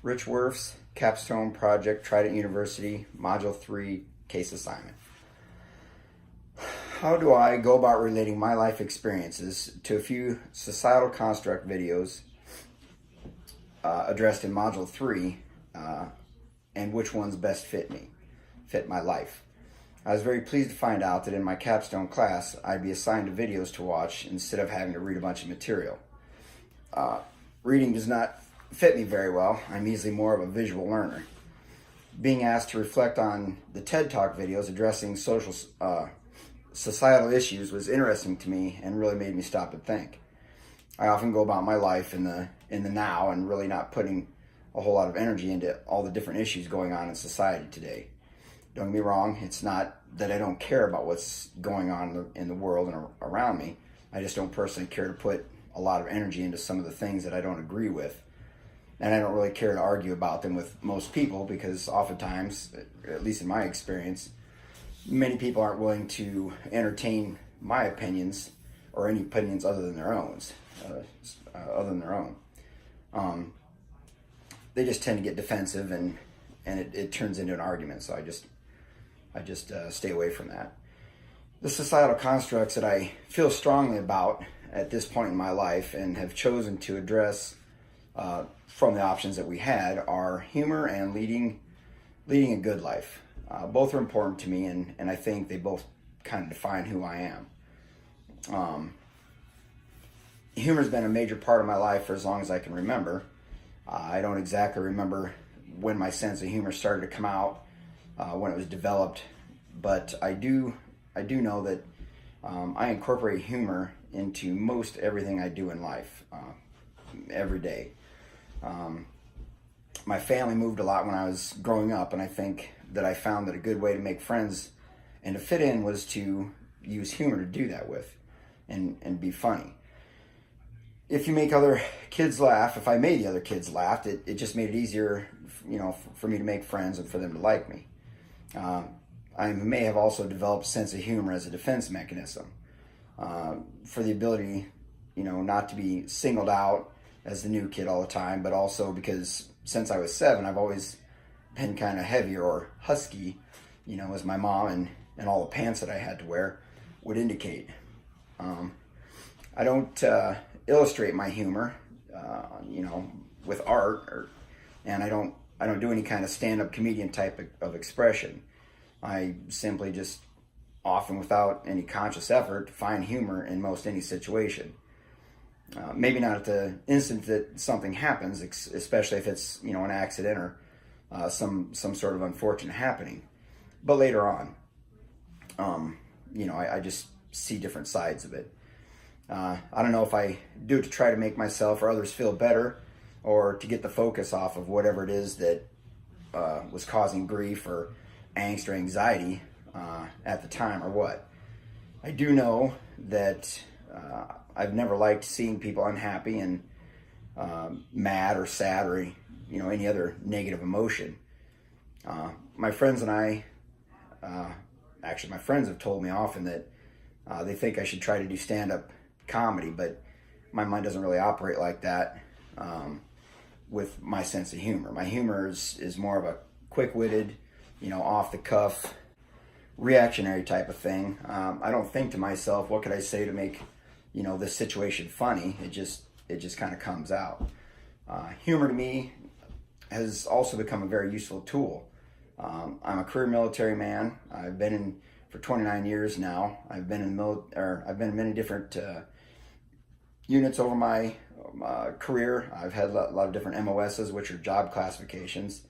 Rich Werf's capstone project, Trident University, Module 3 case assignment. How do I go about relating my life experiences to a few societal construct videos addressed in Module 3, and which ones best fit my life? I was very pleased to find out that in my capstone class, I'd be assigned to videos to watch instead of having to read a bunch of material. Reading does not fit me very well. I'm easily more of a visual learner. Being asked to reflect on the TED Talk videos addressing societal issues was interesting to me and really made me stop and think. I often go about my life in the now and really not putting a whole lot of energy into all the different issues going on in society today. Don't get me wrong, it's not that I don't care about what's going on in the world and around me. I just don't personally care to put a lot of energy into some of the things that I don't agree with. And I don't really care to argue about them with most people because oftentimes, at least in my experience, many people aren't willing to entertain my opinions or any opinions other than their own. They just tend to get defensive and it turns into an argument. So I just stay away from that. The societal constructs that I feel strongly about at this point in my life and have chosen to address from the options that we had are humor and leading a good life. Both are important to me, and I think they both kind of define who I am. Humor's been a major part of my life for as long as I can remember. I don't exactly remember when my sense of humor started to come out, when it was developed, but I do know that I incorporate humor into most everything I do in life, every day. My family moved a lot when I was growing up, and I think that I found that a good way to make friends and to fit in was to use humor to do that with and be funny. If you make other kids laugh, if I made the other kids laugh, it just made it easier, for me to make friends and for them to like me. I may have also developed a sense of humor as a defense mechanism, for the ability, not to be singled out as the new kid all the time, but also because since I was 7, I've always been kind of heavier or husky, as my mom and all the pants that I had to wear would indicate. I don't illustrate my humor, with art, and I don't do any kind of stand-up comedian type of expression. I simply just, often without any conscious effort, find humor in most any situation. Maybe not at the instant that something happens, especially if it's an accident or some sort of unfortunate happening, but later on. I just see different sides of it. I don't know if I do it to try to make myself or others feel better, or to get the focus off of whatever it is that was causing grief or angst or anxiety at the time, or what. I do know that I've never liked seeing people unhappy and mad or sad or any other negative emotion. My friends and I, actually my friends have told me often that they think I should try to do stand-up comedy, but my mind doesn't really operate like that with my sense of humor. My humor is more of a quick-witted, off-the-cuff, reactionary type of thing. I don't think to myself, what could I say to make this situation funny? It just kind of comes out. Humor to me has also become a very useful tool. I'm a career military man. I've been in for 29 years now. I've been in many different units over my career. I've had a lot of different MOSs, which are job classifications.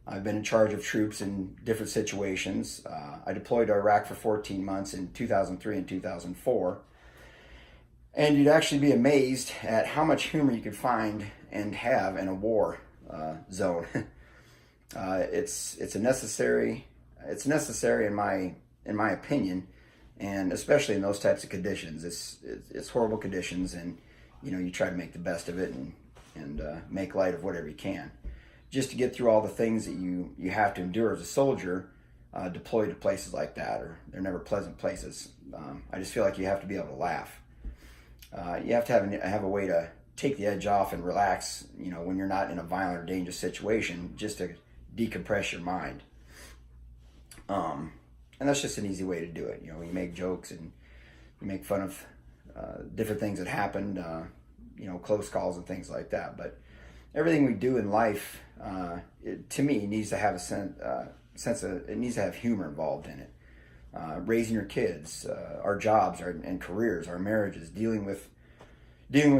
I've been in charge of troops in different situations. I deployed to Iraq for 14 months in 2003 and 2004. And you'd actually be amazed at how much humor you could find and have in a war zone. It's necessary in my opinion, and especially in those types of conditions. It's horrible conditions, and you try to make the best of it and make light of whatever you can, just to get through all the things that you have to endure as a soldier deployed to places like that. Or they're never pleasant places. I just feel like you have to be able to laugh. You have to have a way take the edge off and relax, when you're not in a violent or dangerous situation, just to decompress your mind. And that's just an easy way to do it. You make jokes and you make fun of different things that happened, close calls and things like that. But everything we do in life, to me, needs to have a sense of, it needs to have humor involved in it. Raising your kids, our jobs, and careers, our marriages, dealing with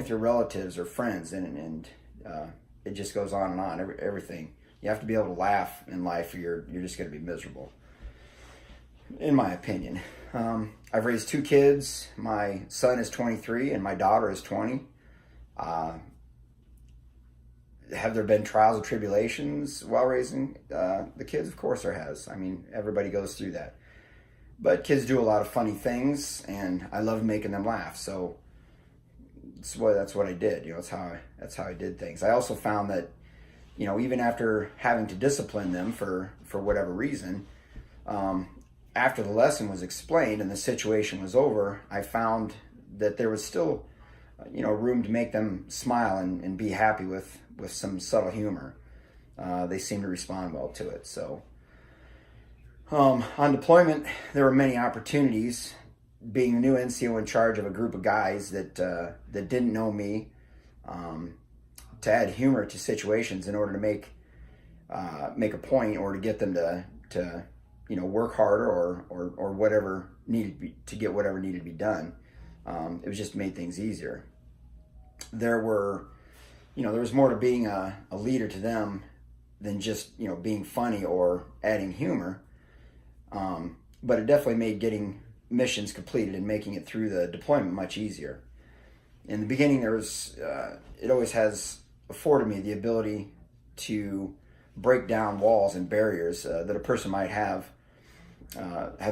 your relatives or friends, and it just goes on and on. Everything, you have to be able to laugh in life, or you're just going to be miserable, in my opinion. I've raised 2 kids. My son is 23 and my daughter is 20. Have there been trials and tribulations while raising the kids? Of course there has. I mean, everybody goes through that. But kids do a lot of funny things, and I love making them laugh. So that's what I did. That's how I did things. I also found that, even after having to discipline them for whatever reason, after the lesson was explained and the situation was over, I found that there was still, room to make them smile and be happy with some subtle humor. They seemed to respond well to it. So on deployment, there were many opportunities. Being the new NCO in charge of a group of guys that didn't know me, to add humor to situations in order to make a point, or to get them to work harder or whatever needed to get whatever needed to be done. It was just made things easier. There was more to being a leader to them than just being funny or adding humor. But it definitely made getting missions completed and making it through the deployment much easier. In the beginning, it always has afforded me the ability to break down walls and barriers that a person might have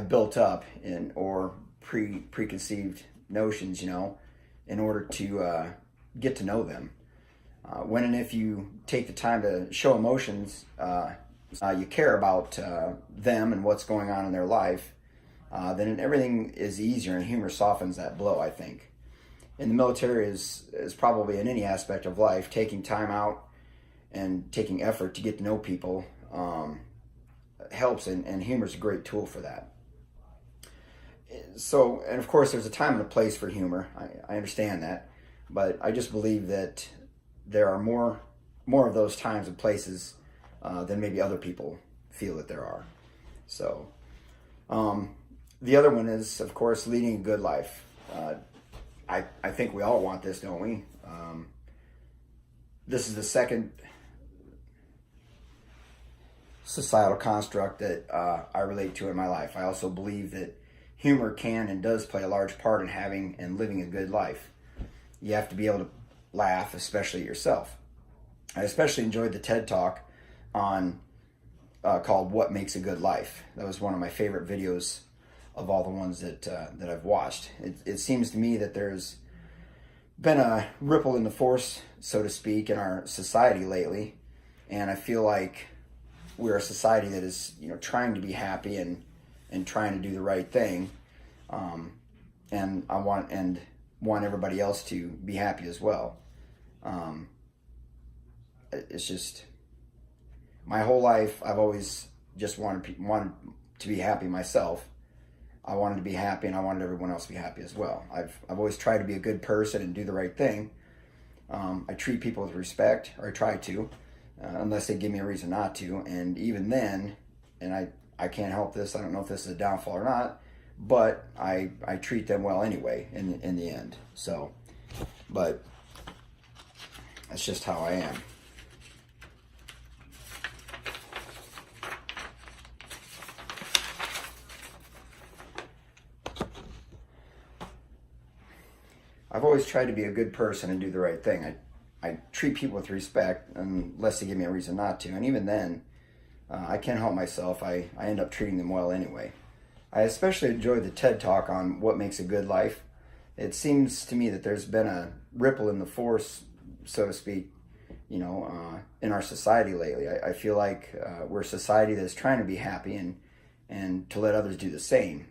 built up or preconceived notions, in order to get to know them. When and if you take the time to show emotions, you care about them and what's going on in their life, then everything is easier, and humor softens that blow, I think. In the military, is probably in any aspect of life, taking time out and taking effort to get to know people helps, and humor is a great tool for that. So, and of course, there's a time and a place for humor. I understand that, but I just believe that there are more of those times and places than maybe other people feel that there are. So, the other one is, of course, leading a good life. I think we all want this, don't we? This is the second societal construct that I relate to in my life. I also believe that humor can and does play a large part in having and living a good life. You have to be able to laugh, especially at yourself. I especially enjoyed the TED Talk on called "What Makes a Good Life." That was one of my favorite videos of all the ones that I've watched. It seems to me that there's been a ripple in the force, so to speak, in our society lately, and I feel like we're a society that is trying to be happy and trying to do the right thing, and I want everybody else to be happy as well. It's just, my whole life I've always just wanted to be happy myself. I wanted to be happy, and I wanted everyone else to be happy as well. I've always tried to be a good person and do the right thing. I treat people with respect, or I try to, unless they give me a reason not to. And even then, and I can't help this, I don't know if this is a downfall or not, but I treat them well anyway in the end. So, but that's just how I am. I've always tried to be a good person and do the right thing. I treat people with respect unless they give me a reason not to. And even then, I can't help myself. I end up treating them well anyway. I especially enjoyed the TED Talk on what makes a good life. It seems to me that there's been a ripple in the force, so to speak, in our society lately. I feel like we're a society that's trying to be happy and to let others do the same.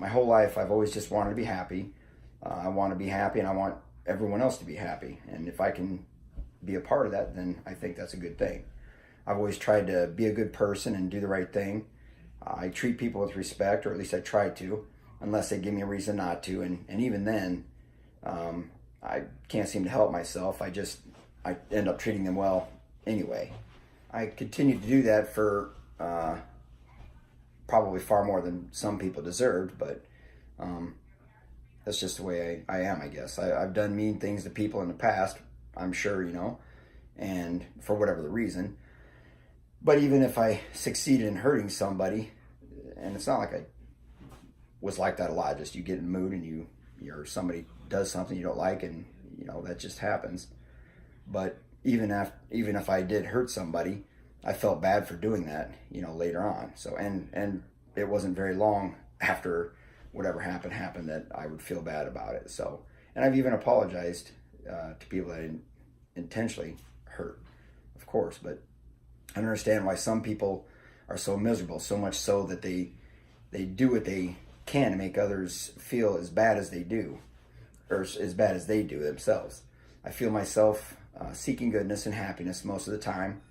My whole life, I've always just wanted to be happy. I want to be happy, and I want everyone else to be happy. And if I can be a part of that, then I think that's a good thing. I've always tried to be a good person and do the right thing. I treat people with respect, or at least I try to, unless they give me a reason not to. And even then, I can't seem to help myself. I end up treating them well anyway. I continue to do that for probably far more than some people deserved, but that's just the way I am, I guess. I've done mean things to people in the past, I'm sure, and for whatever the reason. But even if I succeeded in hurting somebody, and it's not like I was like that a lot, just you get in the mood and somebody does something you don't like, and that just happens. But even if I did hurt somebody, I felt bad for doing that, later on. So and it wasn't very long after whatever happened that I would feel bad about it. So, and I've even apologized to people that I didn't intentionally hurt, of course. But I understand why some people are so miserable, so much so that they do what they can to make others feel as bad as they do, or as bad as they do themselves. I feel myself seeking goodness and happiness most of the time.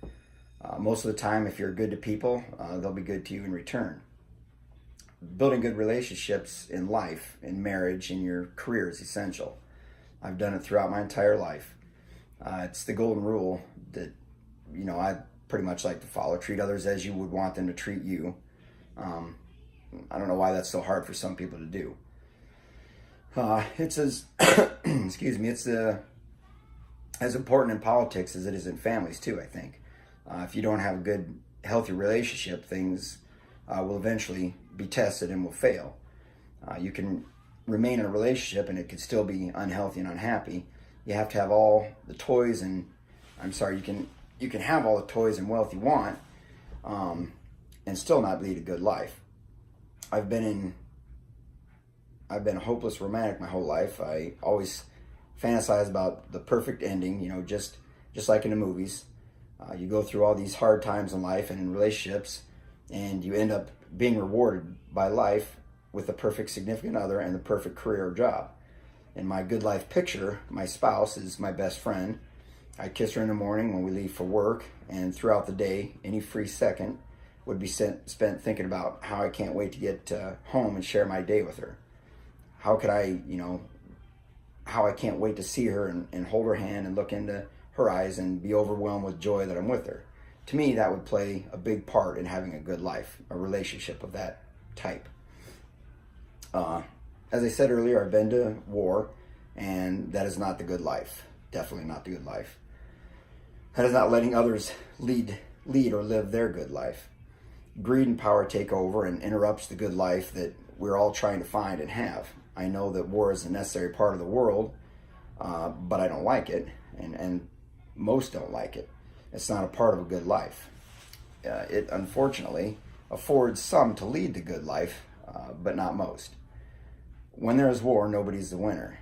Most of the time, if you're good to people, they'll be good to you in return. Building good relationships in life, in marriage, in your career is essential. I've done it throughout my entire life. It's the golden rule that, I pretty much like to follow. Treat others as you would want them to treat you. I don't know why that's so hard for some people to do. It's as, excuse me, it's as important in politics as it is in families too, I think. If you don't have a good, healthy relationship, things will eventually be tested and will fail. You can remain in a relationship and it could still be unhealthy and unhappy. You have to have all the toys and, you can have all the toys and wealth you want and still not lead a good life. I've been a hopeless romantic my whole life. I always fantasize about the perfect ending, just like in the movies. You go through all these hard times in life and in relationships, and you end up being rewarded by life with the perfect significant other and the perfect career or job. In my good life picture, my spouse is my best friend. I kiss her in the morning when we leave for work, and throughout the day, any free second would be spent thinking about how I can't wait to get home and share my day with her. How could I, how I can't wait to see her and hold her hand and look into her eyes and be overwhelmed with joy that I'm with her. To me, that would play a big part in having a good life, a relationship of that type. As I said earlier, I've been to war, and that is not the good life. Definitely not the good life. That is not letting others lead or live their good life. Greed and power take over and interrupts the good life that we're all trying to find and have. I know that war is a necessary part of the world, but I don't like it, and most don't like it. It's not a part of a good life. It unfortunately affords some to lead the good life, but not most. When there is war, nobody's the winner.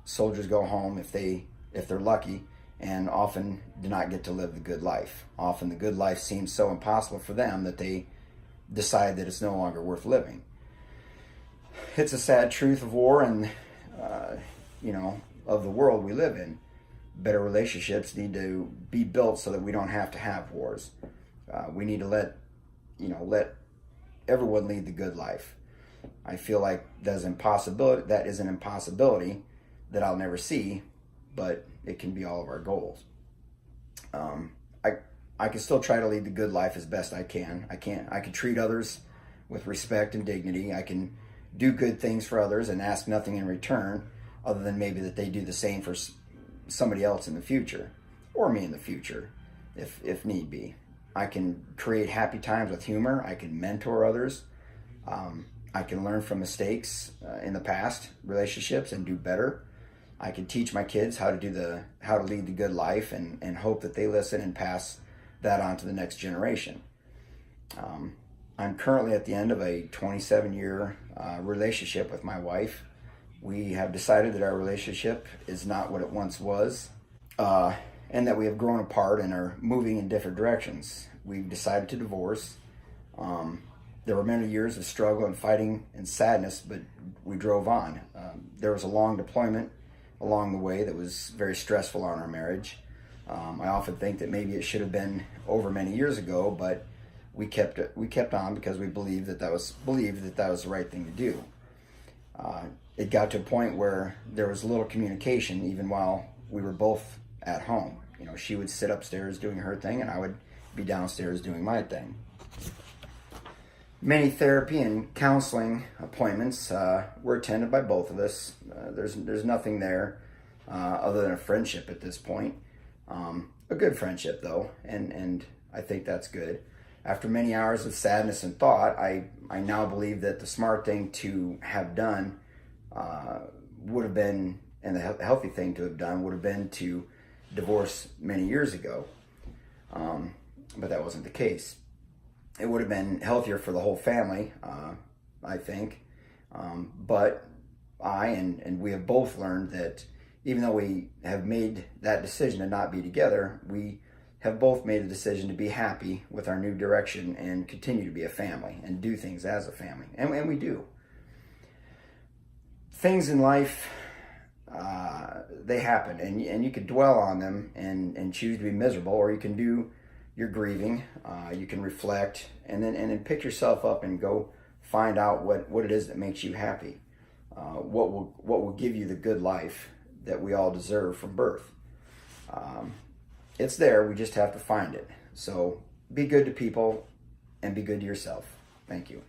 Soldiers go home if they're lucky, and often do not get to live the good life. Often the good life seems so impossible for them that they decide that it's no longer worth living. It's a sad truth of war and, of the world we live in. Better relationships need to be built so that we don't have to have wars. We need to let everyone lead the good life. I feel like that is an impossibility that I'll never see, but it can be all of our goals. I can still try to lead the good life as best I can. I can treat others with respect and dignity. I can do good things for others and ask nothing in return, other than maybe that they do the same for somebody else in the future, or me in the future, if need be. I can create happy times with humor. I can mentor others. I can learn from mistakes in the past relationships and do better. I can teach my kids how to lead the good life and hope that they listen and pass that on to the next generation. I'm currently at the end of a 27-year relationship with my wife. We have decided that our relationship is not what it once was, and that we have grown apart and are moving in different directions. We've decided to divorce. There were many years of struggle and fighting and sadness, but we drove on. There was a long deployment along the way that was very stressful on our marriage. I often think that maybe it should have been over many years ago, but we kept on because we believed that that was the right thing to do. It got to a point where there was little communication even while we were both at home. You know, she would sit upstairs doing her thing and I would be downstairs doing my thing. Many therapy and counseling appointments were attended by both of us. There's nothing there other than a friendship at this point. A good friendship though, and I think that's good. After many hours of sadness and thought, I now believe that the smart thing to have done would have been, and the healthy thing to have done would have been to divorce many years ago. But that wasn't the case. It would have been healthier for the whole family, I think. But I and we have both learned that even though we have made that decision to not be together, we have both made a decision to be happy with our new direction and continue to be a family and do things as a family. And we do. Things in life, they happen, and you could dwell on them and choose to be miserable, or you can do your grieving. You can reflect and then pick yourself up and go find out what it is that makes you happy. What will give you the good life that we all deserve from birth. It's there, we just have to find it. So be good to people and be good to yourself. Thank you.